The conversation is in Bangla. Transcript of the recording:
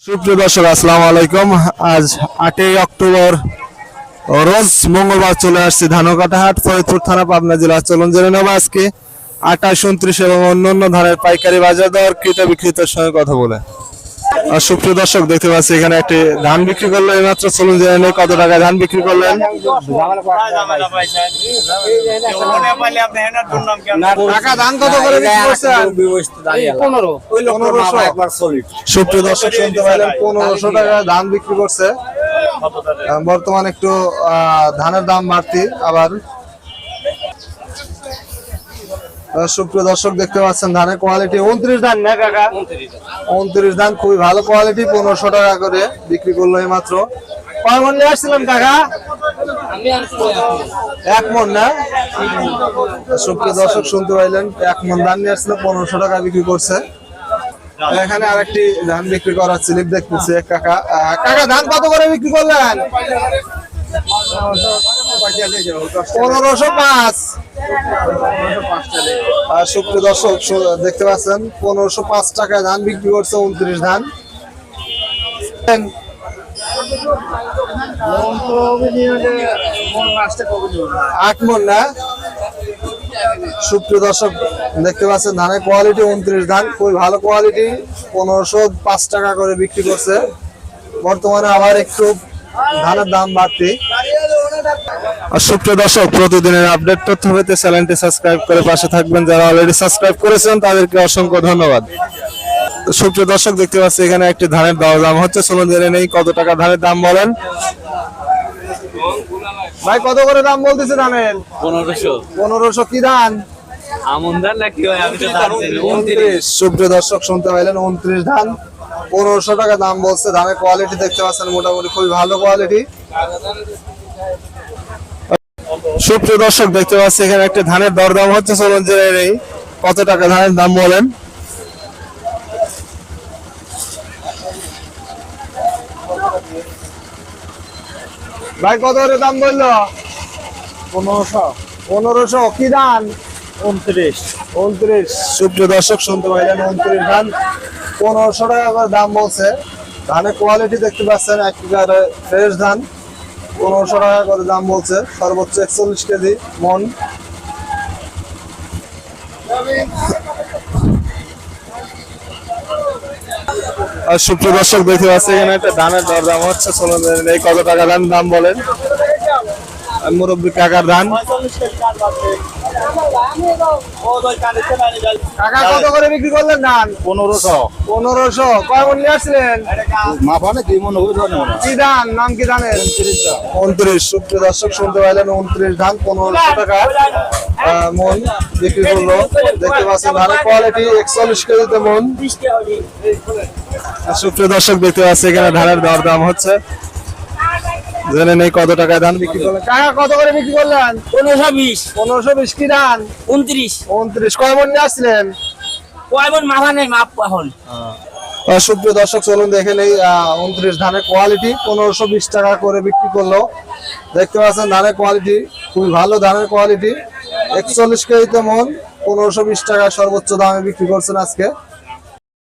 সুপ্রিয় দর্শক আসসালামু আলাইকুম। আজ 8ই অক্টোবর রোজ মঙ্গলবার চলে আসছি ধানকাটা হাট, ফরিদপুর থানা, পাবনা জেলা। চলুন জেনে নেব আজকে 28, 29 এবং অন্যান্য ধানের পাইকারি বাজার দর, ক্রেতা বিক্রেতার সঙ্গে কথা বলে। আর সুপ্রিয় দর্শক দেখতে পাচ্ছি এখানে একটি ধান বিক্রি করলো এইমাত্র। চলুন জেনে নেই কত টাকায় ধান বিক্রি করলেন। ধান কত করে বিক্রি করছেন? 1500। সুপ্রিয় দর্শক শুনতে পাইলেন 1500 টাকা ধান বিক্রি করছে। বর্তমান একটু ধানের দাম বাড়তি। আবার সুপ্রিয় দর্শক দেখতে পাচ্ছেন ধানের কোয়ালিটি 29 ধান না কাকা? 29 ধান খুবই ভালো কোয়ালিটি, 1500 টাকা করে বিক্রি করলো এই মাত্র। কয় মন নিয়ে আসছিলেন কাকা? এক মন না? সুপ্রিয় দর্শক শুনতে পাইলেন 1 মন ধান নিয়ে আসছিল, 1500 টাকা বিক্রি করছে। এখানে আরেকটি ধান বিক্রি করার স্লিপ দেখতেছি কাকা। কাকা ধান কত করে বিক্রি করলেন? 1505। সুপ্রিয় দর্শক দেখতে পাচ্ছেন 1505 টাকায় ধান বিক্রি করছে 29 ধান। 8 মন না? সুপ্রিয় দর্শক দেখতে পাচ্ছেন ধানের কোয়ালিটি 29 ধান খুবই ভালো কোয়ালিটি, 1505 টাকা করে বিক্রি করছে। বর্তমানে আবার একটু ধানের দাম বাড়তি। আর সুপ্রিয় দর্শক প্রতিদিনের আপডেট তথ্য পেতে চ্যানেলটি সাবস্ক্রাইব করে পাশে থাকবেন। যারা অলরেডি সাবস্ক্রাইব করেছেন তাদেরকে অসংখ্য ধন্যবাদ। সুপ্রিয় দর্শক দেখতে পাচ্ছি এখানে একটি ধানের দাম হচ্ছে। চলুন জেনে নেই কত টাকা ধানের দাম বলেন। ভাই কত করে দাম বলতেছে ধানের? 1500। কি ধান? আমন ধান নাকি হয়? আমি তো জানি 29। সুপ্রিয় দর্শক শুনতে পাইলেন 29 ধান 1500 টাকা দাম বলছে। ধানের কোয়ালিটি দেখতে পাচ্ছেন মোটামুটি খুবই ভালো কোয়ালিটি। সুপ্রিয় দর্শক দেখতে পাচ্ছি এখানে একটা ধানের দরদাম হচ্ছে। চলুন জেনে নেই কত টাকা ধানের দাম বলেন। ভাই কত করে দাম বললো? 1500। কি ধান? 29। সুপ্রিয় দর্শক শুনতে পাইলেন 29 ধান 1500 টাকা করে দাম বলছে। ধানের কোয়ালিটি দেখতে পাচ্ছেন একেবারে ফ্রেশ ধান, 1500 টাকা করে দাম বলছে। সর্বোচ্চ 41 কেজি মন। আর সুপ্রিয় দর্শক দেখতে পাচ্ছি এখানে একটা ধানের দরদাম হচ্ছে। চলুন এই কত টাকা ধান দাম বলেন। মুরব্বী কাকার ধান। কাকা কত করে বিক্রি করলেন ধান? 1500। কয় মন নিয়ে আসছিলেন? কি ধান? নাম কি ধানের? 29। সুপ্রিয় দর্শক শুনতে পাইলেন 29 ধান 1500 টাকা মন বিক্রি করলো। দেখতে পাচ্ছেন ধানের কোয়ালিটি 41 কেজিতে মন। সুপ্রিয় দর্শক দেখতে পাচ্ছি এখানে ধানের দরদাম হচ্ছে। জেনে নেই কত টাকায় ধান বিক্রি করলেন। কাকা কত করে বিক্রি করলেন? 1520। কি ধান? 29। কয় মন নিয়ে আসছিলেন? সুপ্রিয় দর্শক চলুন দেখে নেই 29 ধানের কোয়ালিটি 1520 টাকা করে বিক্রি করলো। দেখতে পাচ্ছেন ধানের কোয়ালিটি খুবই ভালো ধানের কোয়ালিটি, 41 কেজিতে মন, 1520 টাকা সর্বোচ্চ দামে বিক্রি করছেন আজকে।